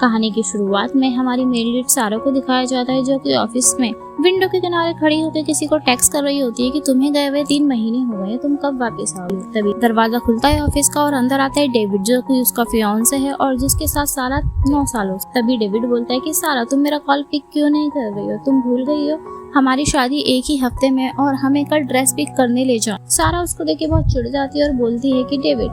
कहानी की शुरुआत में हमारी मेल लीड सारा को दिखाया जाता है, जो कि ऑफिस में विंडो के किनारे खड़ी होकर किसी को टेक्स्ट कर रही होती है कि तुम्हें गए हुए 3 महीने हो गए, तुम कब वापस आओगे। तभी दरवाजा खुलता है ऑफिस का और अंदर आता है डेविड, जो कि उसका फियांसे है और जिसके साथ सारा 9 सालों से। तभी डेविड बोलता है कि सारा, तुम मेरा कॉल पिक क्यों नहीं कर रही हो, तुम भूल गई हो हमारी शादी एक ही हफ्ते में और हमें कल ड्रेस पिक करने ले जाओ। सारा उसको देख के बहुत चिढ़ जाती है और बोलती है कि डेविड,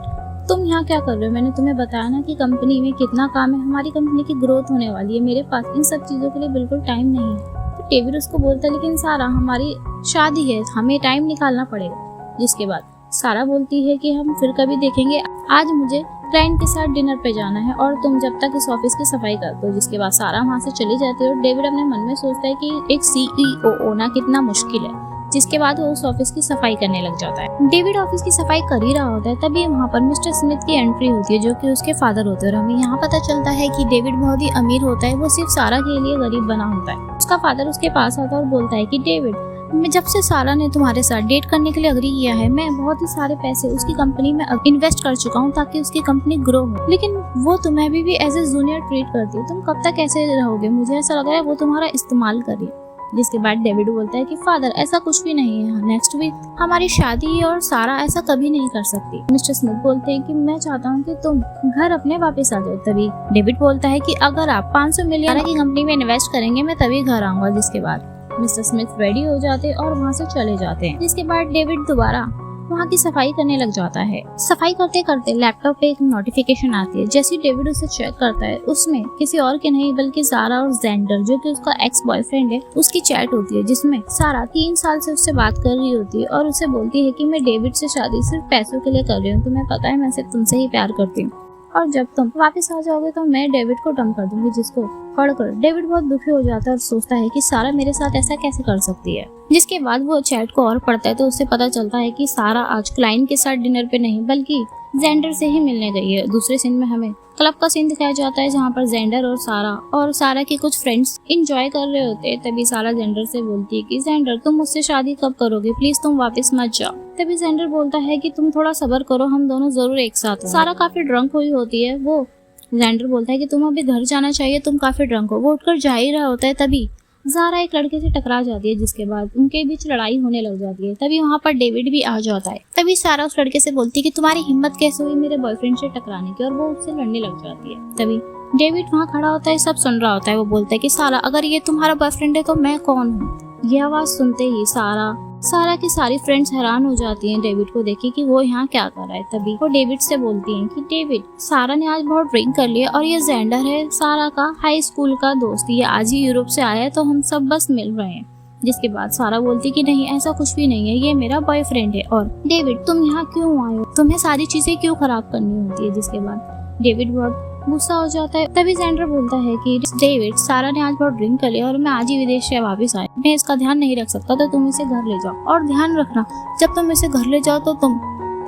तुम यहाँ क्या कर रहे हो, मैंने तुम्हें बताया ना कि कंपनी में कितना काम है, हमारी कंपनी की ग्रोथ होने वाली है, मेरे पास इन सब चीजों के लिए बिल्कुल टाइम नहीं है। तो डेविड उसको बोलता है, लेकिन सारा हमारी शादी है, हमें टाइम निकालना पड़ेगा। जिसके बाद सारा बोलती है कि हम फिर कभी देखेंगे, आज मुझे क्लाइंट के साथ डिनर पे जाना है और तुम जब तक इस ऑफिस की सफाई कर दो। जिसके बाद सारा वहाँ से चली जाती है और डेविड अपने मन में सोचता है कि एक CEO होना कितना मुश्किल है। जिसके बाद वो उस ऑफिस की सफाई करने लग जाता है। डेविड ऑफिस की सफाई कर ही रहा होता है, तभी वहाँ पर मिस्टर स्मिथ की एंट्री होती है, जो कि उसके फादर होते हैं। और हमें यहाँ पता चलता है कि डेविड बहुत ही अमीर होता है, वो सिर्फ सारा के लिए गरीब बना होता है। उसका फादर उसके पास आता है और बोलता है कि डेविड, मैं जब से सारा ने तुम्हारे साथ डेट करने के लिए अग्री किया है, मैं बहुत ही सारे पैसे उसकी कंपनी में इन्वेस्ट कर चुका हूँ ताकि उसकी कंपनी ग्रो हो, लेकिन वो तुम्हें अभी भी एज ए जूनियर ट्रीट करती है। तुम कब तक ऐसे रहोगे, मुझे ऐसा लग रहा है वो तुम्हारा इस्तेमाल कर रही है। जिसके बाद डेविड बोलता है कि फादर, ऐसा कुछ भी नहीं है, नेक्स्ट वीक हमारी शादी और सारा ऐसा कभी नहीं कर सकती। मिस्टर स्मिथ बोलते हैं कि मैं चाहता हूँ कि तुम घर अपने वापस आ जाओ। तभी डेविड बोलता है कि अगर आप 500 मिलियन की कंपनी में इन्वेस्ट करेंगे, मैं तभी घर आऊंगा। जिसके बाद मिस्टर स्मिथ रेडी हो जाते और वहाँ से चले जाते हैं। जिसके बाद डेविड दोबारा वहाँ की सफाई करने लग जाता है। सफाई करते करते लैपटॉप पे एक नोटिफिकेशन आती है। जैसे डेविड उसे चेक करता है, उसमें किसी और के नहीं बल्कि सारा और जेंडर, जो कि उसका एक्स बॉयफ्रेंड है, उसकी चैट होती है, जिसमें सारा 3 साल से उससे बात कर रही होती है और उसे बोलती है कि मैं डेविड से शादी सिर्फ पैसों के लिए कर रही हूँ, तुम्हें पता है मैं सिर्फ तुमसे ही प्यार करती हूँ और जब तुम वापस आ जाओगे तो मैं डेविड को डंप कर दूंगी। जिसको पढ़कर डेविड बहुत दुखी हो जाता है और सोचता है कि सारा मेरे साथ ऐसा कैसे कर सकती है। जिसके बाद वो चैट को और पढ़ता है तो उसे पता चलता है कि सारा आज क्लाइंट के साथ डिनर पे नहीं बल्कि जेंडर से ही मिलने गई है। दूसरे सीन में हमें क्लब का सीन दिखाया जाता है, जहाँ पर जेंडर और सारा के कुछ फ्रेंड्स एंजॉय कर रहे होते हैं। तभी सारा जेंडर से बोलती है कि जेंडर, तुम मुझसे शादी कब करोगे, प्लीज तुम वापस मत जाओ। तभी जेंडर बोलता है कि तुम थोड़ा सब्र करो, हम दोनों जरूर एक साथ हैं। सारा काफी ड्रंक हुई होती है, वो जेंडर बोलता है कि तुम अभी घर जाना चाहिए, तुम काफी ड्रंक हो। वो उठकर जा ही रहा होता है, तभी ज़ारा एक लड़के से टकरा जाती है, जिसके बाद उनके बीच लड़ाई होने लग जाती है। तभी वहाँ पर डेविड भी आ जाता है। तभी सारा उस लड़के से बोलती है कि तुम्हारी हिम्मत कैसे हुई मेरे बॉयफ्रेंड से टकराने की, और वो उससे लड़ने लग जाती है। तभी डेविड वहाँ खड़ा होता है, सब सुन रहा होता है। वो बोलता है कि सारा, अगर ये तुम्हारा बॉयफ्रेंड है तो मैं कौन हूँ। ये आवाज सुनते ही सारा की सारी फ्रेंड्स हैरान हो जाती हैं डेविड को देखे कि वो यहाँ क्या कर रहा है। तभी वो डेविड से बोलती हैं कि डेविड, सारा ने आज बहुत ड्रिंक कर लिया और ये जेंडर है सारा का हाई स्कूल का दोस्त, ये आज ही यूरोप से आया है तो हम सब बस मिल रहे हैं। जिसके बाद सारा बोलती कि नहीं, ऐसा कुछ भी नहीं है, ये मेरा बॉयफ्रेंड है। और डेविड, तुम यहाँ क्यों आए हो, तुम्हें सारी चीजें क्यों खराब करनी होती है। जिसके बाद डेविड बहुत गुस्सा हो जाता है। तभी जेंडर बोलता है कि डेविड, सारा ने आज बहुत ड्रिंक कर लिया और मैं आज ही विदेश से वापस आया, मैं इसका ध्यान नहीं रख सकता, तो तुम इसे घर ले जाओ। और ध्यान रखना, जब तुम इसे घर ले जाओ तो तुम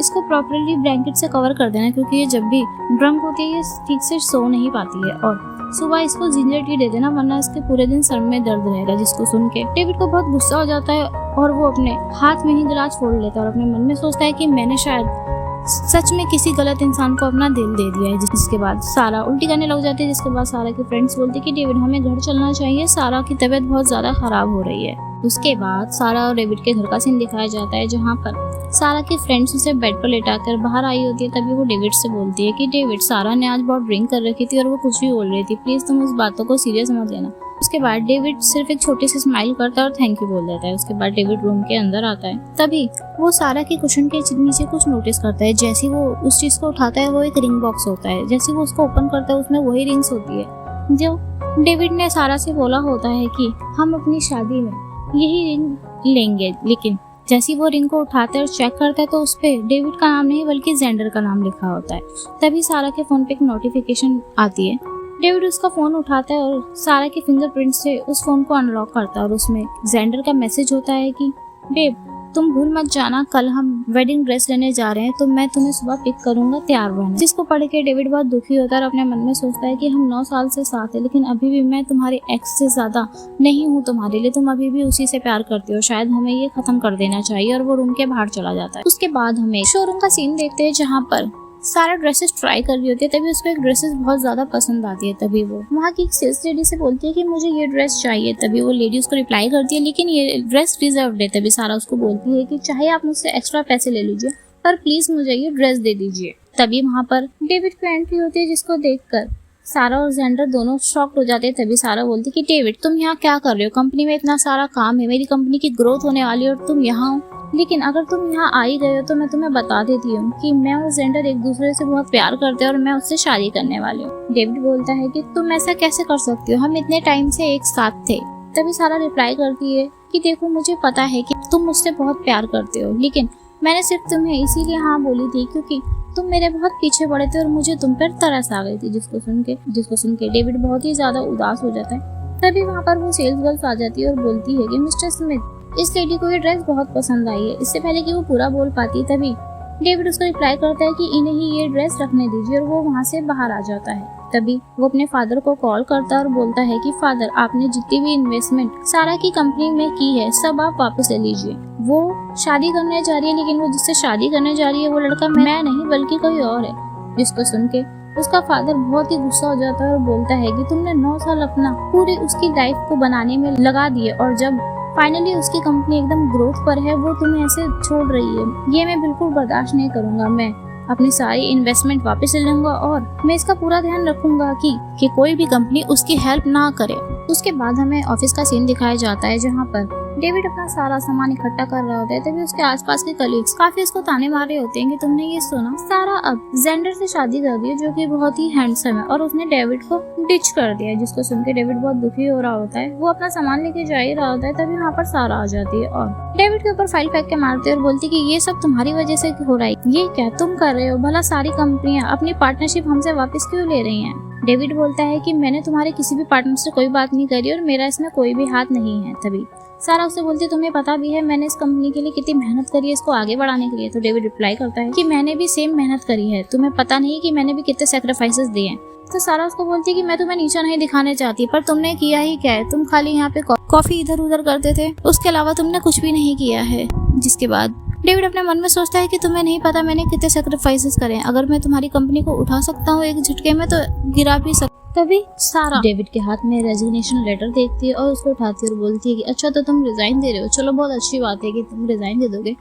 इसको प्रॉपर्ली ब्लैंकेट से कवर कर देना, क्योंकि ये जब भी ड्रंक होती है ये ठीक से सो नहीं पाती है। और सुबह इसको जिंजर टी दे देना, वरना इसके पूरे दिन सर में दर्द रहेगा। जिसको सुन के डेविड को बहुत गुस्सा हो जाता है और वो अपने हाथ में ही गिलास फोड़ लेता है और अपने मन में सोचता है कि मैंने शायद सच में किसी गलत इंसान को अपना दिल दे दिया है। जिसके बाद सारा उल्टी करने लग जाती है। जिसके बाद सारा के फ्रेंड्स बोलते हैं कि डेविड, हमें घर चलना चाहिए, सारा की तबीयत बहुत ज्यादा खराब हो रही है। उसके बाद सारा और डेविड के घर का सीन दिखाया जाता है, जहाँ पर सारा की फ्रेंड्स उसे बेड पर लेटाकर बाहर आई होती है। तभी वो डेविड से बोलती है कि डेविड, सारा ने आज बहुत ड्रिंक कर रखी थी और वो कुछ भी बोल रही थी, प्लीज तुम उस बातों को सीरियस मत लेना। उसके बाद डेविड सिर्फ एक छोटी सी स्माइल करता है और थैंक यू बोल देता है। उसके बाद डेविड रूम के अंदर आता है। तभी वो सारा की कुशन के नीचे कुछ नोटिस करता है। जैसे वो उस चीज को उठाता है, वो एक रिंग बॉक्स होता है। जैसे वो उसको ओपन करता है, उसमें वही रिंग्स होती है जो डेविड ने सारा से बोला होता है कि हम अपनी शादी में यही रिंग लेंगे। लेकिन जैसे वो रिंग को उठाता है और चेक करता है तो उस पे डेविड का नाम नहीं बल्कि जेंडर का नाम लिखा होता है। तभी सारा के फोन पे एक नोटिफिकेशन आती है। डेविड उसका फोन उठाता है और सारा के फिंगरप्रिंट से उस फोन को अनलॉक करता है और उसमें जेंडर का मैसेज होता है कि बेब, तुम भूल मत जाना, कल हम वेडिंग ड्रेस लेने जा रहे हैं तो मैं तुम्हें सुबह पिक करूंगा, तैयार रहना। जिसको पढ़ के डेविड बहुत दुखी होता है और अपने मन में सोचता है कि हम 9 साल से साथ हैं, लेकिन अभी भी मैं तुम्हारे एक्स से ज्यादा नहीं हूँ तुम्हारे लिए, तुम अभी भी उसी से प्यार करती हो, शायद हमें ये खत्म कर देना चाहिए। और वो रूम के बाहर चला जाता है। उसके बाद हमें शोरूम का सीन देखते हैं, जहाँ पर सारा ड्रेसेस ट्राई कर रही होती है, तभी उसको एक ड्रेसेस बहुत ज्यादा पसंद आती है। तभी वो वहाँ की एक सेल्स लेडी से बोलती है कि मुझे ये ड्रेस चाहिए। तभी वो लेडी उसको रिप्लाई करती है लेकिन ये ड्रेस रिजर्व्ड है। तभी सारा उसको बोलती है कि चाहे आप मुझसे एक्स्ट्रा पैसे ले लीजिए पर प्लीज मुझे ये ड्रेस दे दीजिए। तभी वहाँ पर डेविड की एंट्री होती है, जिसको देखकर सारा और जेंडर दोनों शॉक्ड हो जाते हैं। तभी सारा बोलती है कि डेविड तुम यहाँ क्या कर रहे हो, कंपनी में इतना सारा काम है, मेरी कंपनी की ग्रोथ होने वाली है और तुम यहाँ हो। लेकिन अगर तुम यहाँ आ ही गए हो तो मैं तुम्हें बता देती हूँ कि मैं और जेंडर एक दूसरे से बहुत प्यार करते हैं और मैं उससे शादी करने वाली हूँ। डेविड बोलता है कि तुम ऐसा कैसे कर सकती हो, हम इतने टाइम से एक साथ थे। तभी सारा रिप्लाई करती है कि देखो मुझे पता है कि तुम मुझसे बहुत प्यार करते हो, लेकिन मैंने सिर्फ तुम्हें इसीलिए हाँ बोली थी क्योंकि तुम मेरे बहुत पीछे पड़े थे और मुझे तुम पर तरस आ गई थी। जिसको सुन के डेविड बहुत ही ज्यादा उदास हो जाता है। तभी वहाँ पर वो सेल्स गर्ल्स आ जाती है और बोलती है कि मिस्टर स्मिथ इस लेडी को ये ड्रेस बहुत पसंद आई है। इससे पहले कि वो पूरा बोल पाती तभी डेविड उसको रिप्लाई करता है कि इन्हें ही ये ड्रेस रखने दीजिए और वो वहाँ से बाहर आ जाता है। तभी वो अपने फादर को कॉल करता है और बोलता है कि फादर आपने जितनी भी इन्वेस्टमेंट सारा की कंपनी में की है सब आप वापस ले लीजिए। वो शादी करने जा रही है लेकिन वो जिससे शादी करने जा रही है वो लड़का मैं नहीं बल्कि कोई और है। जिसको सुन के उसका फादर बहुत ही गुस्सा हो जाता है और बोलता है कि तुमने 9 साल अपना पूरी उसकी लाइफ को बनाने में लगा दिए और जब फाइनली उसकी कंपनी एकदम ग्रोथ पर है वो तुम्हें ऐसे छोड़ रही है। ये मैं बिल्कुल बर्दाश्त नहीं करूंगा। मैं अपनी सारी इन्वेस्टमेंट वापस ले लूंगा और मैं इसका पूरा ध्यान रखूंगा कि कोई भी कंपनी उसकी हेल्प ना करे। उसके बाद हमें ऑफिस का सीन दिखाया जाता है जहाँ पर डेविड अपना सारा सामान इकट्ठा कर रहा होता है। तभी उसके आसपास के कलीग्स काफी उसको ताने मार रहे होते हैं कि तुमने ये सुना, सारा अब जेंडर से शादी कर दी है जो कि बहुत ही हैंडसम है और उसने डेविड को डिच कर दिया है। जिसको सुन के डेविड बहुत दुखी हो रहा होता है। वो अपना सामान लेके जा ही रहा होता है तभी वहाँ पर सारा आ जाती है और डेविड के ऊपर फाइल फेंक के मारती है और बोलती है कि ये सब तुम्हारी वजह से हो रहा है, ये क्या तुम कर रहे हो, भला सारी कंपनियां अपनी पार्टनरशिप हमसे वापस क्यों ले रही हैं। डेविड बोलता है कि मैंने तुम्हारे किसी भी पार्टनर से कोई बात नहीं करी और मेरा इसमें कोई भी हाथ नहीं है। तभी सारा उससे बोलती है तुम्हें पता भी है मैंने इस कंपनी के लिए कितनी मेहनत करी है इसको आगे बढ़ाने के लिए। तो डेविड रिप्लाई करता है कि मैंने भी सेम मेहनत करी है, तुम्हें पता नहीं कि मैंने भी कितने सैक्रिफाइसेस दिए हैं। तो सारा उसको बोलती है कि मैं तुम्हें नीचा नहीं दिखाने चाहती पर तुमने किया ही क्या है, तुम खाली यहाँ पे कॉफी इधर उधर करते थे, उसके अलावा तुमने कुछ भी नहीं किया है। जिसके बाद डेविड अपने मन में सोचता है कि तुम्हें नहीं पता मैंने कितने सैक्रिफाइसेस करे हैं, अगर मैं तुम्हारी कंपनी को उठा सकता हूँ एक झटके में तो गिरा भी सकता। तभी सारा डेविड के हाथ में रेजिग्नेशन लेटर देखती है और उसको उठाती है और बोलती है कि अच्छा तो तुम रिजाइन दे रहे हो, चलो बहुत अच्छी बात है कि तुम रिजाइन दे दोगे,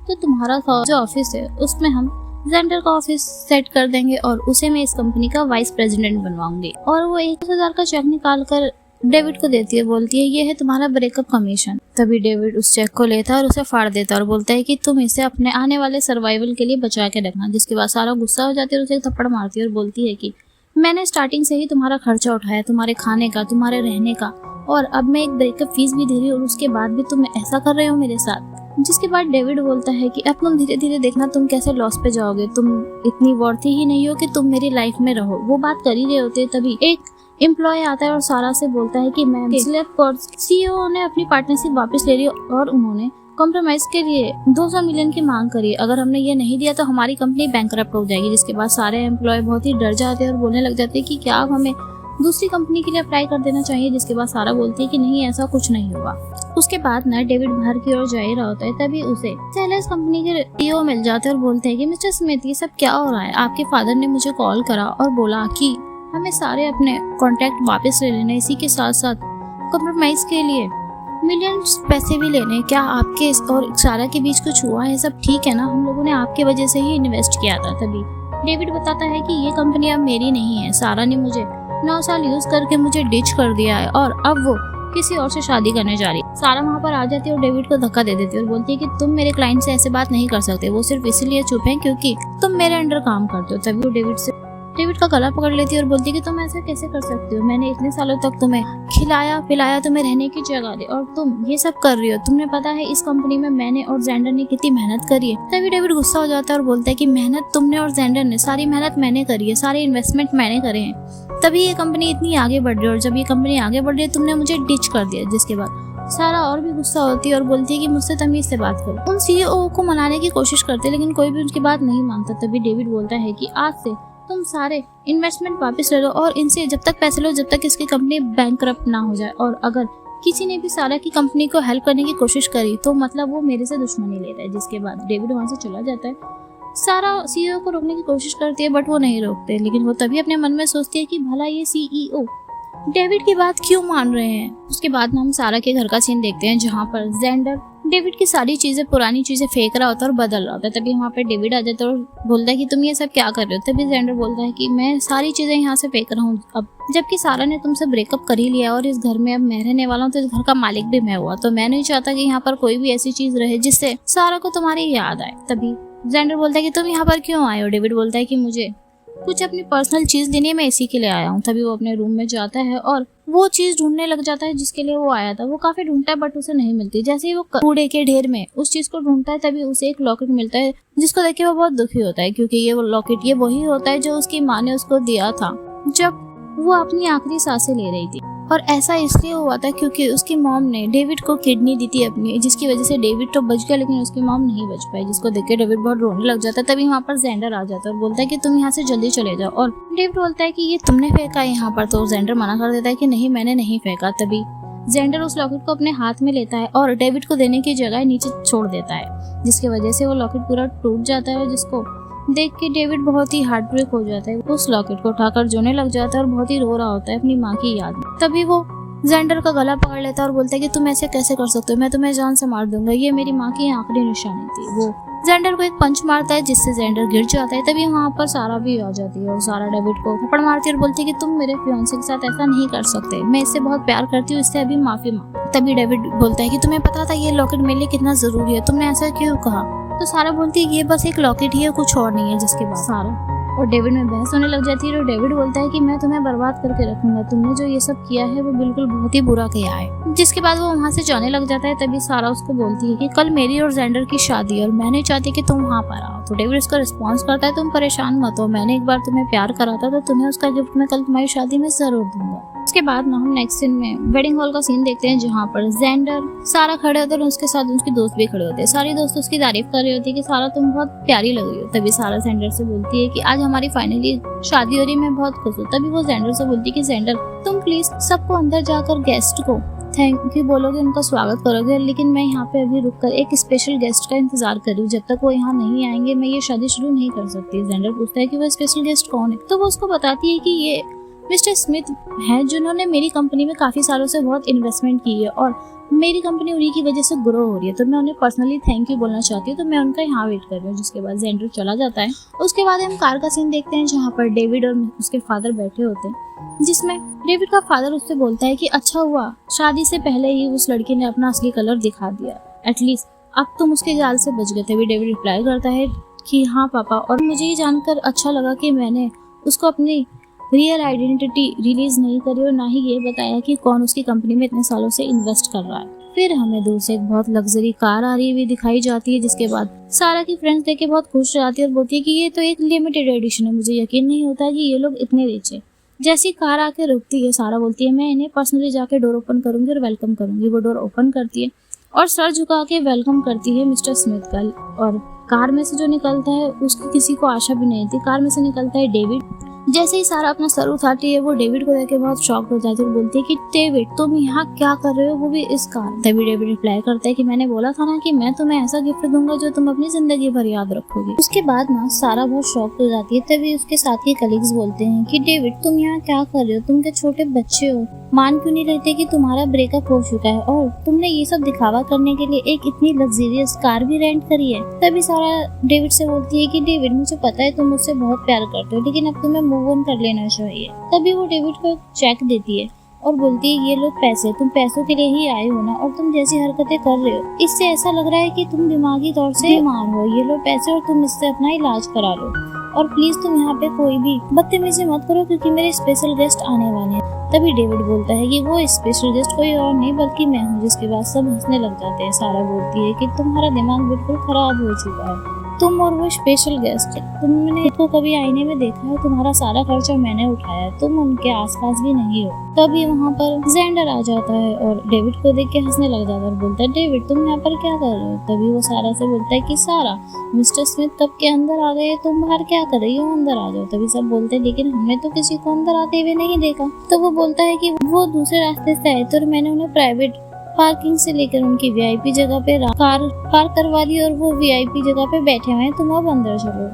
तो तुम्हारा जो ऑफिस है उसमें हम जेंडर का ऑफिस सेट कर देंगे और उसे मैं इस कंपनी का वाइस प्रेसिडेंट बनवाऊंगी। और वो 1000 का चेक निकाल कर डेविड को देती है, बोलती है ये है तुम्हारा ब्रेकअप कमीशन। तभी डेविड उस चेक को लेता है और उसे फाड़ देता है और बोलता है कि तुम इसे अपने आने वाले सर्वाइवल के लिए बचा के रखना। जिसके बाद सारा गुस्सा हो जाती है और उसे एक थप्पड़ मारती है और बोलती है कि मैंने स्टार्टिंग से ही तुम्हारा खर्चा उठाया, तुम्हारे खाने का, तुम्हारे रहने का, और अब मैं एक ब्रेकअप फीस भी दे रही हूँ और उसके बाद भी तुम ऐसा कर रहे हो मेरे साथ। जिसके बाद डेविड बोलता है कि अब तुम धीरे धीरे देखना तुम कैसे लॉस पे जाओगे, तुम इतनी वर्थी ही नहीं हो कि तुम मेरी लाइफ में रहो। वो बात कर ही रहे होते तभी एक एम्प्लॉय आता है और सारा से बोलता है कि मैं सीईओ ने अपनी पार्टनरशिप वापस ले ली और उन्होंने कॉम्प्रोमाइज के लिए 200 मिलियन की मांग करी, अगर हमने ये नहीं दिया तो हमारी कंपनी बैंकरप्ट हो जाएगी। जिसके बाद सारे एम्प्लॉय बहुत ही डर जाते हैं और बोलने लग जाते हैं कि क्या अब हमें दूसरी कंपनी के लिए अप्लाई कर देना चाहिए। जिसके बाद सारा बोलती है कि नहीं ऐसा कुछ नहीं होगा। उसके बाद ना डेविड बाहर की ओर जा ही रहा होता है तभी उसे सेलर्स कंपनी के सीईओ मिल जाते हैं और बोलते हैं कि मिस्टर स्मिथ ये सब क्या हो रहा है, आपके फादर ने मुझे कॉल करा और बोला कि हमें सारे अपने कॉन्ट्रैक्ट वापस ले लेने, इसी के साथ साथ कॉम्प्रोमाइज के लिए मिलियंस पैसे भी लेने, क्या आपके और सारा के बीच कुछ हुआ है, सब ठीक है ना, हम लोगों ने आपके वजह से ही इन्वेस्ट किया था। तभी डेविड बताता है कि ये कंपनी अब मेरी नहीं है, सारा ने मुझे 9 साल यूज करके मुझे डिच कर दिया है और अब वो किसी और से शादी करने जा रही है। सारा वहाँ पर आ जाती है और डेविड को धक्का दे देती है और बोलती है कि तुम मेरे क्लाइंट से ऐसे बात नहीं कर सकते, वो सिर्फ इसलिए चुप है क्योंकि तुम मेरे अंडर काम करते हो। तभी वो डेविड का गला पकड़ लेती है और बोलती है कि तुम ऐसा कैसे कर सकते हो, मैंने इतने सालों तक तुम्हें खिलाया पिलाया, तुम्हें रहने की जगह दी और तुम ये सब कर रही हो, तुमने पता है इस कंपनी में मैंने और जेंडर ने कितनी मेहनत करी है। तभी डेविड गुस्सा हो जाता है और बोलता है कि मेहनत तुमने और जेंडर ने, सारी मेहनत मैंने करी है, सारे इन्वेस्टमेंट मैंने करे हैं, तभी ये कंपनी इतनी आगे बढ़ रही है और जब ये कंपनी आगे बढ़ रही है तुमने मुझे डिच कर दिया। जिसके बाद सारा और भी गुस्सा होती है और बोलती है कि मुझसे तमीज से बात करो। उन सीईओ को मनाने की कोशिश करते लेकिन कोई भी उनकी बात नहीं मानता। तभी डेविड बोलता है कि आज से तुम सारे इन्वेस्टमेंट वापस ले लो और इनसे जब तक पैसे लो जब तक इसकी कंपनी बैंकरप्ट ना हो जाए, और अगर किसी ने भी सारा की कंपनी को हेल्प करने की कोशिश करी तो मतलब वो मेरे से दुश्मनी ले रहा है। जिसके बाद डेविड वहाँ से चला जाता है। सारा सीईओ को रोकने की कोशिश करती है बट वो नहीं रोकते, लेकिन वो तभी अपने मन में सोचती है कि भला ये सीईओ डेविड की बात क्यों मान रहे हैं। उसके बाद हम सारा के घर का सीन देखते हैं जहाँ पर जेंडर डेविड की सारी चीजें, पुरानी चीजें फेंक रहा होता है और बदल रहा होता है। तभी वहाँ पे डेविड आ जाता है और बोलता है कि तुम ये सब क्या कर रहे हो। तभी जेंडर बोलता है कि मैं सारी चीजें यहाँ से फेंक रहा हूँ अब, जबकि सारा ने तुमसे ब्रेकअप कर ही लिया और इस घर में अब मैं रहने वाला हूँ, तो इस घर का मालिक भी मैं हुआ, तो मैं नहीं चाहता कि यहाँ पर कोई भी ऐसी चीज रहे जिससे सारा को तुम्हारी याद आए। तभी जेंडर बोलता है कि तुम यहाँ पर क्यों आए हो। डेविड बोलता है कि मुझे कुछ अपनी पर्सनल चीज लेनी है, मैं इसी के लिए आया हूँ। तभी वो अपने रूम में जाता है और वो चीज ढूंढने लग जाता है जिसके लिए वो आया था। वो काफी ढूंढता है बट उसे नहीं मिलती। जैसे ही वो कूड़े के ढेर में उस चीज को ढूंढता है तभी उसे एक लॉकेट मिलता है, जिसको देख के वो बहुत दुखी होता है, क्योंकि ये वो लॉकेट ये वही होता है जो उसकी माँ ने उसको दिया था जब वो अपनी आखिरी सांसें ले रही थी। और ऐसा इसलिए हुआ था क्योंकि उसकी मॉम ने डेविड को किडनी दी थी अपनी, जिसकी वजह से डेविड तो बच गया लेकिन उसकी मॉम नहीं बच पाई, जिसको देख के डेविड बहुत रोने लग जाता है। तभी वहाँ पर जेंडर आ जाता है और बोलता है कि तुम यहाँ से जल्दी चले जाओ। और डेविड बोलता है कि ये तुमने फेंका यहाँ पर, तो जेंडर मना कर देता है कि नहीं मैंने नहीं फेंका। तभी जेंडर उस लॉकेट को अपने हाथ में लेता है और डेविड को देने की जगह नीचे छोड़ देता है, जिसकी वजह से वो लॉकेट पूरा टूट जाता है, जिसको देख के डेविड बहुत ही हार्ट ब्रेक हो जाता है। उस लॉकेट को उठाकर रोने लग जाता है और बहुत ही रो रहा होता है अपनी माँ की याद में। तभी वो जेंडर का गला पकड़ लेता है और बोलता है कि तुम ऐसे कैसे कर सकते हो, मैं तुम्हें जान से मार दूंगा, ये मेरी माँ की आखिरी निशानी थी। वो जेंडर को एक पंच मारता है जिससे जेंडर गिर जाता है। तभी वहाँ पर सारा भी आ जाती है और सारा डेविड को थप्पड़ मारती है और बोलती है कि तुम मेरे फियांसे के साथ ऐसा नहीं कर सकते, मैं इससे बहुत प्यार करती हूँ, इससे अभी माफी मांग। तभी डेविड बोलता है कि तुम्हें पता था ये लॉकेट मेरे लिए कितना जरूरी है, तुमने ऐसा क्यों कहा। तो सारा बोलती है ये बस एक लॉकेट ही है, कुछ और नहीं है। जिसके बाद सारा और डेविड में बहस होने लग जाती है और डेविड बोलता है कि मैं तुम्हें बर्बाद करके रखूंगा, तुमने जो ये सब किया है वो बिल्कुल बहुत ही बुरा किया है। जिसके बाद वो वहाँ से जाने लग जाता है। तभी सारा उसको बोलती है कि कल मेरी और जेंडर की शादी है और मैं नहीं चाहती कि तुम वहाँ पर आओ। तो डेविड उसका रिस्पॉन्स करता है तुम परेशान मत हो, मैंने एक बार तुम्हें प्यार करा था तो तुम्हें उसका गिफ्ट मैं कल तुम्हारी शादी में जरूर दूंगा। उसके बाद ना हम नेक्स्ट सीन में वेडिंग हॉल का सीन देखते हैं जहाँ पर जेंडर सारा खड़े होते हैं और उसके साथ उसके दोस्त भी खड़े होते हैं। सारी दोस्त उसकी तारीफ कर रही होती है कि सारा तुम बहुत प्यारी लग रही हो। तभी सारा जेंडर से बोलती है कि आज हमारी फाइनली शादी हो रही, मैं बहुत खुश हूँ। तभी वो जेंडर से बोलती है कि जेंडर तुम प्लीज सबको अंदर जाकर गेस्ट को थैंक यू बोलोगे, उनका स्वागत करोगे, लेकिन मैं यहाँ पे अभी रुककर एक स्पेशल गेस्ट का इंतजार कर रही हूँ, जब तक वो यहाँ नहीं आएंगे मैं ये शादी शुरू नहीं कर सकती। जेंडर पूछता है कि वो स्पेशल गेस्ट कौन है। तो वो उसको बताती है कि ये मिस्टर स्मिथ है जिन्होंने मेरी कंपनी में काफी सालों से बहुत इन्वेस्टमेंट की है और मेरी कंपनी उन्हीं की वजह से ग्रो हो रही है, तो मैं उन्हें पर्सनली थैंक यू बोलना चाहती हूँ, तो मैं उनका यहाँ वेट कर रही हूँ। जिसके बाद जेंडर चला जाता है। उसके बाद हम कार का सीन देखते हैं जहाँ पर डेविड और उसके फादर बैठे होते हैं, जिसमें डेविड का फादर उससे बोलता है कि अच्छा हुआ शादी से पहले ही उस लड़की ने अपना असली कलर दिखा दिया, एटलीस्ट अब तुम उसके जाल से बच गए। तभी डेविड रिप्लाई करता है कि हाँ पापा, और मुझे ये जानकर अच्छा लगा कि मैंने उसको अपनी रियल आइडेंटिटी रिलीज नहीं करी और ना ही ये बताया कि कौन उसकी कंपनी में इतने सालों से इन्वेस्ट कर रहा है। फिर हमें दूर से एक बहुत लग्जरी कार आ रही हुई दिखाई जाती है, जिसके बाद सारा की फ्रेंड्स देख के बहुत खुश रहती है और बोलती है कि ये तो एक लिमिटेड एडिशन है, मुझे यकीन नहीं होता कि ये लोग इतने रिच है। जैसी कार आके रुकती है सारा बोलती है मैं इन्हें पर्सनली जाके डोर ओपन करूंगी और वेलकम करूंगी। वो डोर ओपन करती है और सर झुका के वेलकम करती है मिस्टर स्मिथ का। और कार में से जो निकलता है उसकी किसी को आशा भी नहीं थी। कार में से निकलता है डेविड। जैसे ही सारा अपना सर उठाती है वो डेविड को देख के बहुत शॉक्ड हो जाती है और बोलती है कि डेविड तुम यहाँ क्या कर रहे हो, वो भी इस कार। तभी डेविड रिप्लाई करता है कि मैंने बोला था ना कि मैं तुम्हें ऐसा गिफ्ट दूंगा जो तुम अपनी जिंदगी भर याद रखोगे। उसके बाद ना सारा बहुत शॉक्ड हो जाती है। तभी उसके साथ के कलीग्स बोलते हैं कि डेविड तुम यहाँ क्या कर रहे हो, तुम क्या छोटे बच्चे हो, मान क्यों नहीं रहते कि तुम्हारा ब्रेकअप हो चुका है और तुमने ये सब दिखावा करने के लिए एक इतनी लग्जरियस कार भी रेंट करी है। तभी सारा डेविड से बोलती है कि डेविड मुझे पता है तुम मुझसे बहुत प्यार करते हो, लेकिन अब तुम्हें मूव ऑन कर लेना चाहिए। तभी वो डेविड को एक चेक देती है और बोलती है ये लो पैसे, तुम पैसों के लिए ही आए हो ना, और तुम जैसी हरकतें कर रहे हो इससे ऐसा लग रहा है कि तुम दिमागी तौर से बीमार हो, ये लो पैसे और तुम इससे अपना इलाज करा लो, और प्लीज तुम यहाँ पे कोई भी बदतमीजी मत करो क्योंकि मेरे स्पेशल गेस्ट आने वाले हैं। तभी डेविड बोलता है कि वो स्पेशल गेस्ट कोई और नहीं बल्कि मैं हूँ। जिसके बाद सब हंसने लग जाते हैं। सारा बोलती है कि तुम्हारा दिमाग बिल्कुल खराब हो चुका है, तुम और वो स्पेशल गेस्ट, तुमने इसको कभी आईने में देखा है, तुम्हारा सारा खर्चा मैंने उठाया, तुम उनके आसपास भी नहीं हो। तभी वहाँ पर जेंडर आ जाता है और डेविड को देख के हंसने लग जाता है और बोलता है डेविड तुम यहाँ पर क्या कर रहे हो। तभी वो सारा से बोलता है कि सारा मिस्टर स्मिथ कब के अंदर आ गए, तुम बाहर क्या कर रही हो, अंदर आ जाओ। तभी सब बोलते हैं लेकिन हमने तो किसी को अंदर आते हुए नहीं देखा। तो वो बोलता है कि वो दूसरे रास्ते से आए थे और मैंने उन्हें प्राइवेट पार्किंग से लेकर उनकी वीआईपी जगह पे कार पार्क करवा दी और वो वीआईपी जगह पे बैठे हुए हैं, तुम अब अंदर चलो।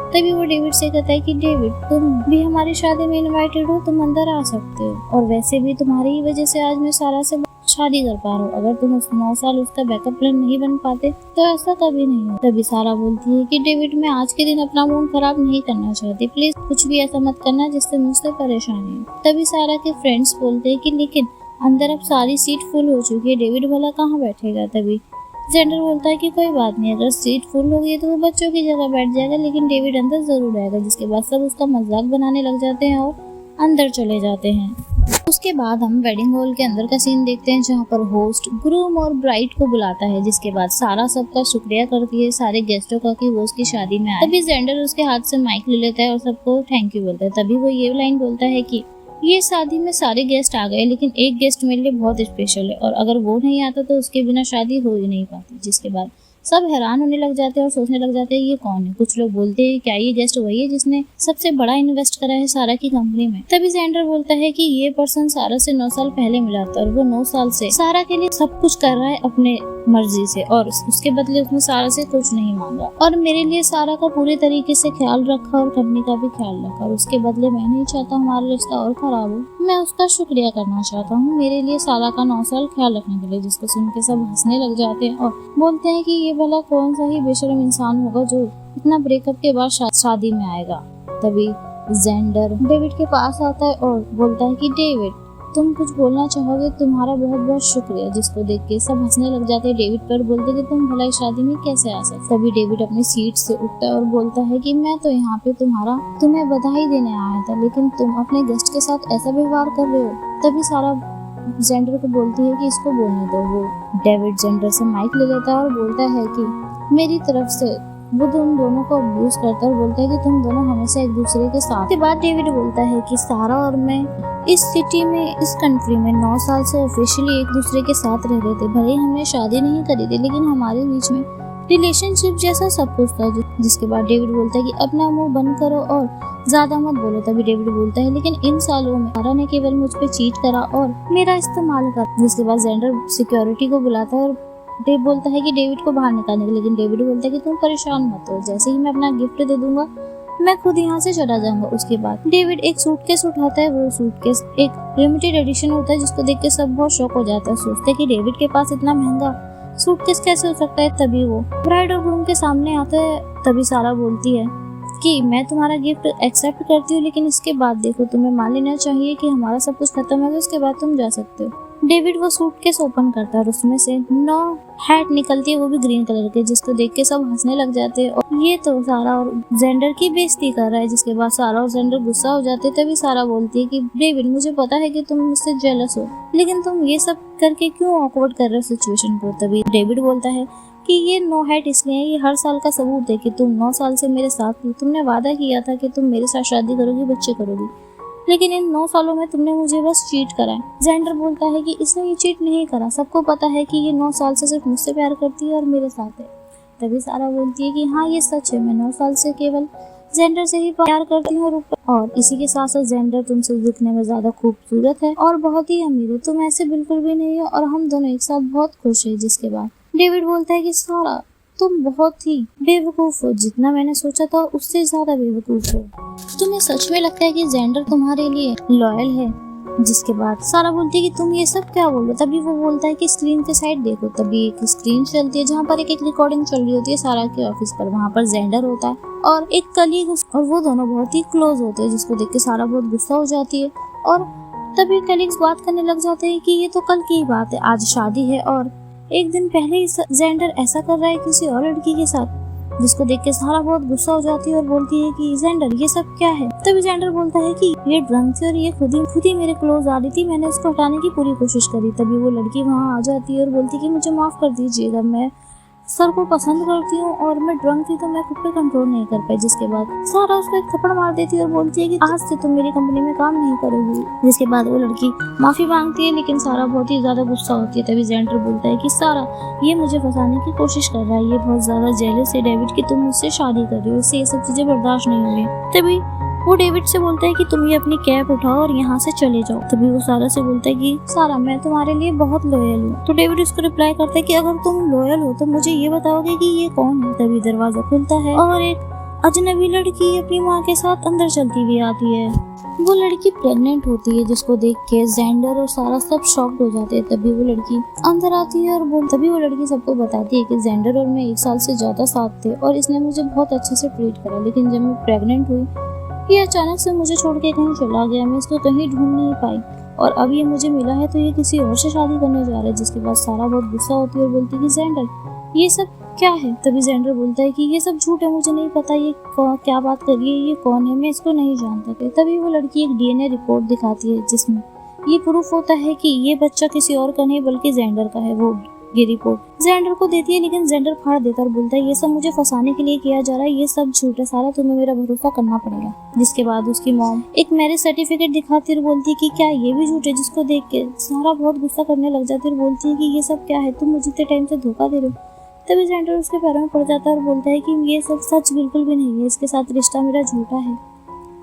तभी वो डेविड से कहता है कि डेविड, तुम भी हमारी शादी में इनवाइटेड हो, तुम अंदर आ सकते हो, और वैसे भी तुम्हारी ही वजह से आज मैं सारा से शादी कर पा रहा हूँ। अगर तुम 9 साल उसका बैकअप प्लान नहीं बन पाते तो ऐसा कभी नहीं हो। तभी सारा बोलती है कि डेविड, मैं आज के दिन अपना मूड खराब नहीं करना चाहती, प्लीज कुछ भी ऐसा मत करना जिससे मुझसे परेशानी हो। तभी सारा के फ्रेंड्स बोलते हैं कि लेकिन अंदर अब सारी सीट फुल हो चुकी है, डेविड भला कहाँ बैठेगा। तभी जेंडर बोलता है कि कोई बात नहीं, अगर सीट फुल हो गई तो वो बच्चों की जगह बैठ जाएगा, लेकिन डेविड अंदर जरूर आएगा। जिसके बाद सब उसका मजाक बनाने लग जाते हैं और अंदर चले जाते हैं। उसके बाद हम वेडिंग हॉल के अंदर का सीन देखते हैं, जहाँ पर होस्ट ग्रूम और ब्राइड को बुलाता है। जिसके बाद सारा सबका शुक्रिया करती है सारे गेस्टों का कि वो उसकी शादी में आए। तभी जेंडर उसके हाथ से माइक ले लेता है और सबको थैंक यू बोलता है। तभी वो ये लाइन बोलता है कि ये शादी में सारे गेस्ट आ गए, लेकिन एक गेस्ट मेरे लिए बहुत स्पेशल है, और अगर वो नहीं आता तो उसके बिना शादी हो ही नहीं पाती। जिसके बाद सब हैरान होने लग जाते हैं और सोचने लग जाते हैं ये कौन है। कुछ लोग बोलते हैं क्या ये गेस्ट वही है जिसने सबसे बड़ा इन्वेस्ट करा है सारा की कंपनी में। तभी जेंडर बोलता है कि ये पर्सन सारा से 9 साल पहले मिला था और वो 9 साल से सारा के लिए सब कुछ कर रहा है अपने मर्जी से, और उसके बदले उसने सारा से कुछ नहीं मांगा, और मेरे लिए सारा का पूरे तरीके से ख्याल रखा और कंपनी का भी ख्याल रखा, और उसके बदले मैं नहीं चाहता हमारा रिश्ता और खराब हो। मैं उसका शुक्रिया करना चाहता हूँ मेरे लिए सारा का 9 साल ख्याल रखने के लिए। जिसको सुन के सब हंसने लग जाते हैं और बोलते हैं कि ये भला कौन सा ही बेशर्म इंसान होगा जो इतना ब्रेकअप के बाद शादी में आएगा। तभी जेंडर डेविड के पास आता है और बोलता है कि डेविड, तुम कुछ बोलना चाहोगे? तुम्हारा बहुत बहुत शुक्रिया। जिसको देख के सब हंसने लग जाते हैं डेविड पर, बोलते कि तुम भलाई शादी में कैसे आ सकते। तभी डेविड अपनी सीट से उठता है और बोलता है कि मैं तो यहाँ पे तुम्हें बधाई देने आया था, लेकिन तुम अपने गेस्ट के साथ ऐसा व्यवहार कर रहे हो। तभी सारा जेंडर को बोलती है कि इसको बोलने दो। वो डेविड जेंडर से माइक ले लेता है और बोलता है कि मेरी तरफ से वो तुम दोनों को अब्यूज करता है और बोलता है कि तुम दोनों हमेशा एक दूसरे के साथ। के बाद डेविड बोलता है कि सारा और मैं इस सिटी में, इस कंट्री में 9 साल से ऑफिशियली एक दूसरे के साथ रह रहे थे। भले हमने शादी नहीं करी थी, लेकिन हमारे बीच में रिलेशनशिप जैसा सब कुछ था। जिसके बाद डेविड बोलता है कि अपना मुंह बंद करो और ज्यादा मत बोलो। तभी डेविड बोलता है लेकिन इन सालों में सारा ने केवल मुझ पे चीट करा और मेरा इस्तेमाल करा। जिसके बाद जेंडर सिक्योरिटी को बुलाता है और डेव बोलता है कि डेविड को बाहर निकालने के, लेकिन डेविड बोलता है कि तुम परेशान मत हो, जैसे ही मैं अपना गिफ्ट दे दूंगा मैं खुद यहाँ से चला जाऊंगा। उसके बाद डेविड एक सूटकेस उठाता है। वो सूटकेस एक लिमिटेड एडिशन होता है, जिसको देख के सब बहुत शॉक हो जाता है। सोचते हैं कि डेविड के पास इतना महंगा सूटकेस कैसे हो सकता है। तभी वो ब्राइड और ग्रूम के सामने आता है। तभी सारा बोलती है कि मैं तुम्हारा गिफ्ट एक्सेप्ट करती हूँ, लेकिन इसके बाद देखो तुम्हें मान लेना चाहिए कि हमारा सब कुछ खत्म है, उसके बाद तुम जा सकते हो। डेविड वो सूटकेस ओपन करता है और उसमें से 9 हैट निकलती है, वो भी ग्रीन कलर के, जिसको देख के सब हंसने लग जाते हैं और ये तो सारा और जेंडर की बेइज्जती कर रहा है। जिसके बाद सारा और जेंडर गुस्सा हो जाते हैं। तभी सारा बोलती है कि डेविड, मुझे पता है कि तुम मुझसे जेलस हो, लेकिन तुम ये सब करके क्यों ऑकवर्ड कर रहे हो सिचुएशन को। तभी डेविड बोलता है कि ये 9 हैट इसलिए ये हर साल का सबूत है कि तुम 9 साल से मेरे साथ थी। तुमने वादा किया था कि तुम मेरे साथ शादी करोगी, बच्चे करोगी, लेकिन इन 9 सालों में तुमने मुझे बस चीट करा है। जेंडर बोलता है कि इसने ये चीट नहीं करा, सबको पता है कि ये 9 साल से सिर्फ मुझसे प्यार करती है और मेरे साथ है। तभी सारा बोलती है कि हाँ ये सच है, मैं 9 साल से केवल जेंडर से ही प्यार करती हूँ, और इसी के साथ साथ जेंडर तुमसे दिखने में ज्यादा खूबसूरत है और बहुत ही अमीर हो, तुम ऐसे बिल्कुल भी नहीं हो और हम दोनों एक साथ बहुत खुश है। जिसके बाद डेविड बोलता है कि सारा तुम बहुत ही बेवकूफ हो, जितना मैंने सोचा था उससे ज्यादा बेवकूफ हो। तुम्हें सच में लगता है कि जेंडर तुम्हारे लिए लॉयल है। जिसके बाद सारा बोलती है कि तुम ये सब क्या बोल रहे हो। तभी वो बोलता है कि स्क्रीन के साइड देखो। तभी एक स्क्रीन चलती है जहाँ पर एक रिकॉर्डिंग चल रही होती है सारा के ऑफिस पर। वहाँ पर जेंडर होता है और एक कलीग, और वो दोनों बहुत ही क्लोज होते हैं, जिसको देख के सारा बहुत गुस्सा हो जाती है। और तभी कलीग्स बात करने लग जाते हैं कि ये तो कल की ही बात है, आज शादी है और एक दिन पहले ही जेंडर ऐसा कर रहा है किसी और लड़की के साथ। जिसको देख के सारा बहुत गुस्सा हो जाती है और बोलती है कि जेंडर ये सब क्या है। तभी जेंडर बोलता है कि ये ड्रंक थी और ये खुद ही मेरे क्लोज आ रही थी, मैंने इसको हटाने की पूरी कोशिश करी। तभी वो लड़की वहाँ आ जाती है और बोलती है कि मुझे माफ कर दीजिएगा, मैं सर को पसंद करती हूँ और मैं ड्रंक थी तो मैं खुद पे कंट्रोल नहीं कर पाई। जिसके बाद सारा उसको एक थप्पड़ मार देती है और बोलती है कि आज से तुम मेरी कंपनी में काम नहीं करोगी। जिसके बाद वो लड़की माफी मांगती है, लेकिन सारा बहुत ही ज्यादा गुस्सा होती है। तभी जेंडर बोलता है कि सारा ये मुझे फंसाने की कोशिश कर रहा है, ये बहुत ज्यादा जेलस है डेविड कि तुम मुझसे शादी कर रही हो, इससे ये सब चीजें बर्दाश्त नहीं हो रही। तभी वो डेविड से बोलता है कि तुम ये अपनी कैब उठाओ और यहाँ से चले जाओ। तभी वो सारा से बोलता है कि सारा मैं तुम्हारे लिए बहुत लॉयल हूँ। तो डेविड उसको रिप्लाई करता है कि अगर तुम लॉयल हो तो मुझे ये बताओगे कि ये कौन है। तभी दरवाजा खुलता है और एक अजनबी लड़की अपनी माँ के साथ अंदर चलती हुई आती है। वो लड़की प्रेग्नेंट होती है, जिसको देख के जेंडर और सारा सब शॉक्ड हो जाते हैं। तभी वो लड़की अंदर आती है और तभी वो लड़की सबको बताती है कि जेंडर और मैं 1 साल से ज्यादा साथ थे और इसने मुझे बहुत अच्छे से ट्रीट करा, लेकिन जब मैं प्रेग्नेंट हुई ये अचानक से मुझे छोड़ के कहीं चला गया। मैं इसको कहीं ढूंढ नहीं पाई और अब ये मुझे मिला है तो ये किसी और से शादी करने जा रहा है। जिसके बाद सारा बहुत गुस्सा होती है और बोलती है कि जेंडर ये सब क्या है। तभी जेंडर बोलता है कि ये सब झूठ है, मुझे नहीं पता ये क्या बात कर रही है, ये कौन है, मैं इसको नहीं जानता। तभी वो लड़की एक डीएनए रिपोर्ट दिखाती है जिसमें ये प्रूफ होता है कि ये बच्चा किसी और का नहीं बल्कि जेंडर का है। वो ये रिपोर्ट जेंडर को देती है, लेकिन जेंडर फाड़ देता और बोलता है ये सब मुझे फंसाने के लिए किया जा रहा है, ये सब झूठ है सारा, तुम्हें मेरा भरोसा करना पड़ेगा। जिसके बाद उसकी मॉम एक मैरिज सर्टिफिकेट दिखाती है और बोलती है कि क्या ये भी झूठ है। जिसको देख के सारा बहुत गुस्सा करने लग जाती है और बोलती है कि ये सब क्या है, तुम मुझे इतने टाइम से धोखा दे रहे हो। तभी जेंडर उसके पैरों में पड़ जाता है और बोलता है कि ये सब सच बिल्कुल भी नहीं है, इसके साथ रिश्ता मेरा झूठा है,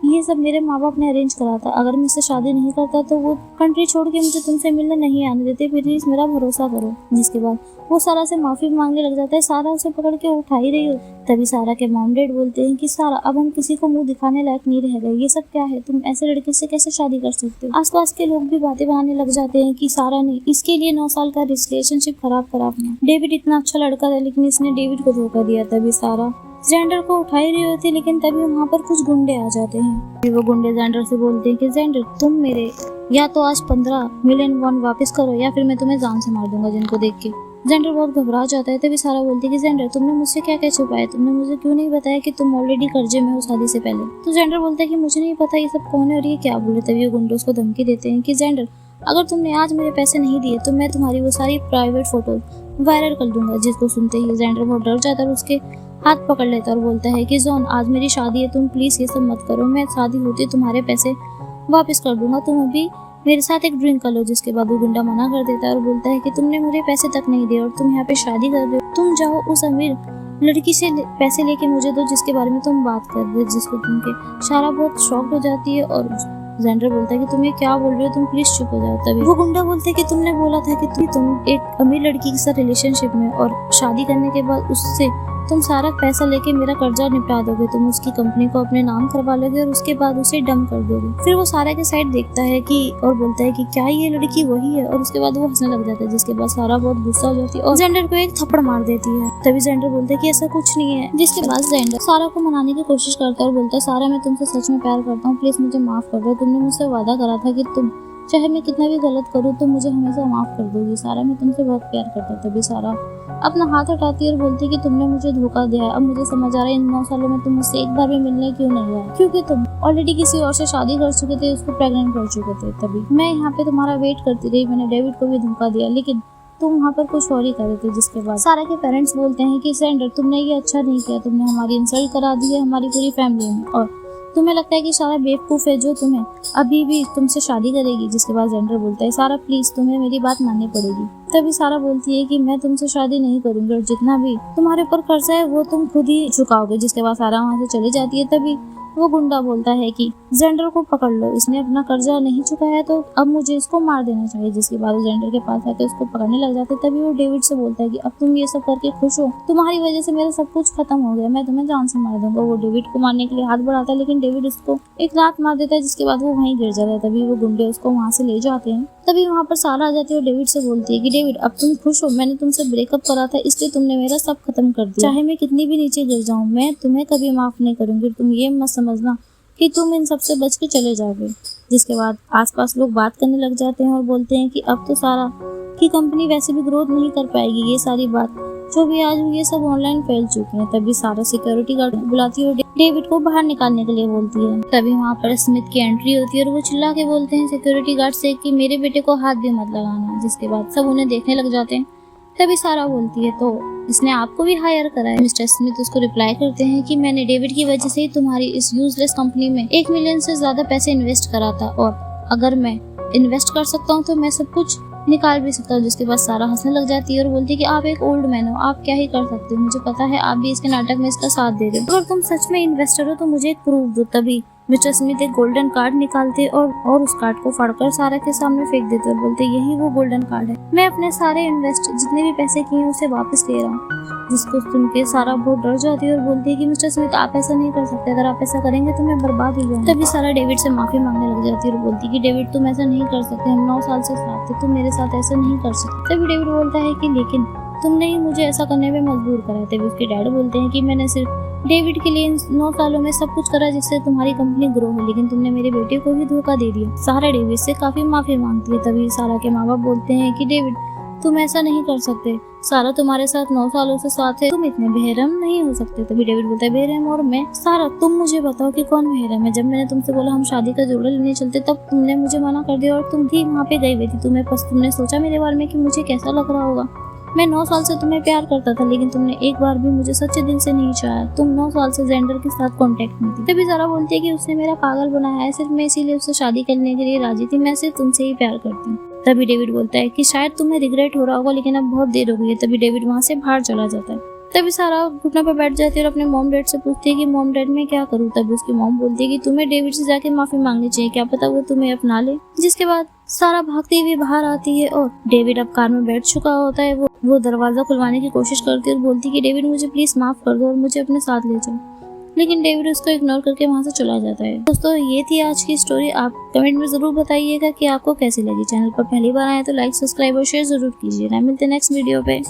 ये सब मेरे माँ बाप ने अरेंज करा था। अगर मैं इससे शादी नहीं करता तो वो कंट्री छोड़ के मुझे तुमसे मिलने नहीं आने देते, प्लीज मेरा भरोसा करो। जिसके बाद वो सारा से माफी मांगने लग जाता है। सारा उसे पकड़ के उठा ही रही हो। तभी सारा के मॉम डैड बोलते हैं कि सारा अब हम किसी को मुंह दिखाने लायक नहीं रह गए, ये सब क्या है, तुम ऐसे लड़के से कैसे शादी कर सकते हो। आसपास के लोग भी बातें बनाने लग जाते हैं कि सारा ने इसके लिए 9 साल का रिलेशनशिप खराब करा अपना। डेविड इतना अच्छा लड़का था लेकिन इसने डेविड को धोखा दिया। तभी सारा जेंडर को उठा ही रही होती है, लेकिन तभी वहाँ पर कुछ गुंडे आ जाते हैं। वो गुंडे जेंडर से बोलते हैं कि जेंडर तुम मेरे या तो आज 15 मिलियन वॉन वापस करो या फिर मैं तुम्हें जान से मार दूंगा। जिनको देख के जेंडर बहुत घबरा जाता है। तभी सारा बोलती है कि जेंडर तुमने मुझसे क्या क्या छुपाया, तुमने मुझे क्यों नहीं बताया कि तुम ऑलरेडी कर्जे में हो शादी से पहले। तो जेंडर बोलता है कि मुझे नहीं पता ये सब कौन है और ये क्या बोले। तभी वो गुंडे उसको धमकी देते हैं कि जेंडर अगर तुमने आज मेरे पैसे नहीं दिए तो मैं तुम्हारी वो सारी प्राइवेट फोटो वायरल कर दूंगा। जिसको सुनते ही जेंडर बहुत डर जाता है और उसके हाथ पकड़ लेता और बोलता है कि जॉन आज मेरी शादी है, तुम प्लीज ये सब मत करो, मैं शादी होती तुम्हारे पैसे वापस कर दूंगा, तुम अभी मेरे साथ एक ड्रिंक कर लो। जिसके बाद वो गुंडा मना कर देता है और बोलता है कि तुमने मुझे पैसे तक नहीं दिए और तुम यहाँ पे शादी कर रहे हो, तुम जाओ उस अमीर लड़की से पैसे लेके मुझे दो जिसके बारे में तुम बात कर रहे हो। जिसको सुन के सारा बहुत शॉक हो जाती है और जेंडर बोलता है कि तुम ये क्या बोल रहे हो, तुम प्लीज चुप हो जाओ। तभी वो गुंडा बोलता है कि तुमने बोला था कि तुम एक अमीर लड़की के साथ रिलेशनशिप में और शादी करने के बाद उससे तुम सारा पैसा लेके मेरा कर्जा निपटा दोगे, तुम उसकी कंपनी को अपने नाम करवा लोगे और उसके बाद उसे डंप कर दोगे। फिर वो सारा के साइड देखता है कि और बोलता है कि क्या ये लड़की वही है, और उसके बाद वो हंसने लग जाता है। जिसके बाद सारा बहुत गुस्सा हो जाती है और जेंडर को एक थप्पड़ मार देती है। तभी जेंडर बोलता है कि ऐसा कुछ नहीं है। जिसके बाद जेंडर सारा को मनाने की कोशिश करता है और बोलता है सारा मैं तुमसे सच में प्यार करता हूँ, प्लीज मुझे माफ कर दो, तुमने मुझसे वादा करा था कि तुम चाहे मैं कितना भी गलत करूँ तो मुझे हमेशा माफ कर दोगी, सारा मैं तुमसे बहुत प्यार करता हूँ। तभी सारा अपना हाथ हटाती है और बोलती है कि तुमने मुझे धोखा दिया है, अब मुझे समझ आ रहा है इन 9 सालों में तुम मुझसे एक बार भी मिलने क्यों नहीं आए, क्योंकि तुम ऑलरेडी किसी और से शादी कर चुके थे, उसको प्रेग्नेंट कर चुके थे। तभी मैं यहाँ पे तुम्हारा वेट करती रही, मैंने डेविड को भी धोखा दिया लेकिन तुम वहाँ पर कुछ और ही कर रहे थे। जिसके बाद सारा के पेरेंट्स बोलते हैं कि जेंडर तुमने ये अच्छा नहीं किया, तुमने हमारी इंसल्ट करा दी है हमारी पूरी फैमिली में और तुम्हें लगता है कि सारा बेवकूफ है जो तुम्हें अभी भी तुमसे शादी करेगी। जिसके बाद जेंडर बोलता है सारा प्लीज तुम्हें मेरी बात माननी पड़ेगी। तभी सारा बोलती है कि मैं तुमसे शादी नहीं करूंगी और जितना भी तुम्हारे ऊपर कर्जा है वो तुम खुद ही चुकाओगे। जिसके बाद सारा वहाँ से चली जाती है। तभी वो गुंडा बोलता है कि जेंडर को पकड़ लो, इसने अपना कर्जा नहीं चुकाया तो अब मुझे इसको मार देना चाहिए। जिसके बाद वो जेंडर के पास आके उसको पकड़ने लग जाते। तभी वो डेविड से बोलता है कि अब तुम ये सब करके खुश हो, तुम्हारी वजह से मेरा सब कुछ खत्म हो गया, मैं तुम्हें जान से मार दूंगा। वो डेविड को मारने के लिए हाथ बढ़ाता है लेकिन डेविड उसको एक लात मार देता है। जिसके बाद वो वहीं गिर जाता है। तभी वो गुंडे उसको वहाँ से ले जाते हैं। तभी वहाँ पर सारा आ जाती है और डेविड से बोलती है कि डेविड अब तुम खुश हो, मैंने तुमसे ब्रेकअप करा था इसलिए तुमने मेरा सब खत्म कर दिया, चाहे मैं कितनी भी नीचे गिर जाऊँ मैं तुम्हें कभी माफ नहीं करूंगी, तुम ये मत समझना कि तुम इन सबसे बच के चले जाओगे। जिसके बाद आसपास लोग बात करने लग जाते हैं और बोलते हैं कि अब तो सारा की कंपनी वैसे भी ग्रोथ नहीं कर पाएगी, ये सारी बात जो भी आज हुई ये सब ऑनलाइन फैल चुकी है। तभी सारा सिक्योरिटी गार्ड बुलाती है और डेविड को बाहर निकालने के लिए बोलती है। तभी वहाँ पर स्मिथ की एंट्री होती है और वो चिल्ला के बोलते हैं सिक्योरिटी गार्ड से कि मेरे बेटे को हाथ भी मत लगाना। जिसके बाद सब उन्हें देखने लग जाते हैं। तभी सारा बोलती है तो इसने आपको भी हायर करा है। मिस्टर स्मिथ उसको रिप्लाई करते हैं कि मैंने डेविड की वजह से ही तुम्हारी इस यूजलेस कंपनी में 1 मिलियन से ज्यादा पैसे इन्वेस्ट करा था और अगर मैं इन्वेस्ट कर सकता हूँ तो मैं सब कुछ निकाल भी सकता हूँ। जिसके बाद सारा हंसने लग जाती है और बोलती है कि आप एक ओल्ड मैन हो, आप क्या ही कर सकते हो, मुझे पता है आप भी इसके नाटक में इसका साथ दे रहे हो, अगर तुम सच में इन्वेस्टर हो तो मुझे एक प्रूफ दो। तभी मिस्टर स्मिथ एक गोल्डन कार्ड निकालते और उस कार्ड को फाड़कर सारा के सामने फेंक देते और बोलते यही वो गोल्डन कार्ड है, मैं अपने सारे इन्वेस्ट जितने भी पैसे किए हैं उसे वापस ले रहा हूँ। जिसको सुन के सारा बहुत डर जाती है और बोलती है कि मिस्टर स्मिथ आप ऐसा नहीं कर सकते, अगर आप ऐसा करेंगे तो मैं बर्बाद हो जाऊंगी। तभी सारा डेविड से माफी मांगने लग जाती है और बोलती है कि डेविड तुम ऐसा नहीं कर सकते, हम 9 साल से साथ थे, तुम मेरे साथ ऐसा नहीं कर सकते। तभी डेविड बोलता है कि लेकिन तुमने ही मुझे ऐसा करने में मजबूर करा। तभी उसके डैड बोलते हैं कि मैंने सिर्फ डेविड के लिए इन 9 सालों में सब कुछ करा जिससे तुम्हारी कंपनी ग्रो हो, लेकिन तुमने मेरे बेटे को ही धोखा दे दिया। सारा डेविड से काफी माफी मांगती है। तभी सारा के माँ बाप बोलते हैं कि डेविड तुम ऐसा नहीं कर सकते, सारा तुम्हारे साथ 9 सालों से साथ है, तुम इतने बेरहम नहीं हो सकते। तभी डेविड बोलता है बेरहम और मैं? सारा तुम मुझे बताओ कि कौन बेरहम है? जब मैंने तुमसे बोला हम शादी का जोड़ा लेने चलते तब तुमने मुझे मना कर दिया और तुम भी वहाँ पे गई हुई थी। तुमने सोचा मेरे बारे में कि मुझे कैसा लग रहा होगा। मैं 9 साल से तुम्हें प्यार करता था, लेकिन तुमने एक बार भी मुझे सच्चे दिल से नहीं चाहा। तुम 9 साल से जेंडर के साथ कांटेक्ट में थी। तभी सारा बोलती है कि उसने मेरा पागल बनाया है, सिर्फ मैं इसीलिए उससे शादी करने के लिए राजी थी, मैं सिर्फ तुमसे ही प्यार करती हूँ। तभी डेविड बोलता है कि शायद तुम्हें रिग्रेट हो रहा होगा, लेकिन अब बहुत देर हो गई है। तभी डेविड वहाँ से बाहर चला जाता है। तभी सारा घुटने पर बैठ जाती है और अपने मॉम डैड से पूछती है कि मॉम डैड मैं क्या करूँ। तभी उसकी मॉम बोलती है कि तुम्हें डेविड से जाके माफी मांगनी चाहिए, क्या पता वो तुम्हें अपना ले। जिसके बाद सारा भागती हुई बाहर आती है और डेविड अब कार में बैठ चुका होता है। वो दरवाजा खुलवाने की कोशिश करती है और बोलती है कि डेविड मुझे प्लीज माफ कर दो और मुझे अपने साथ ले जाओ, लेकिन डेविड उसको इग्नोर करके वहाँ से चला जाता है। दोस्तों ये थी आज की स्टोरी। आप कमेंट में जरूर बताइएगा कि आपको कैसी लगी। चैनल पर पहली बार आए तो लाइक, सब्सक्राइब और शेयर जरूर कीजिएगा। मिलते हैं नेक्स्ट वीडियो पे।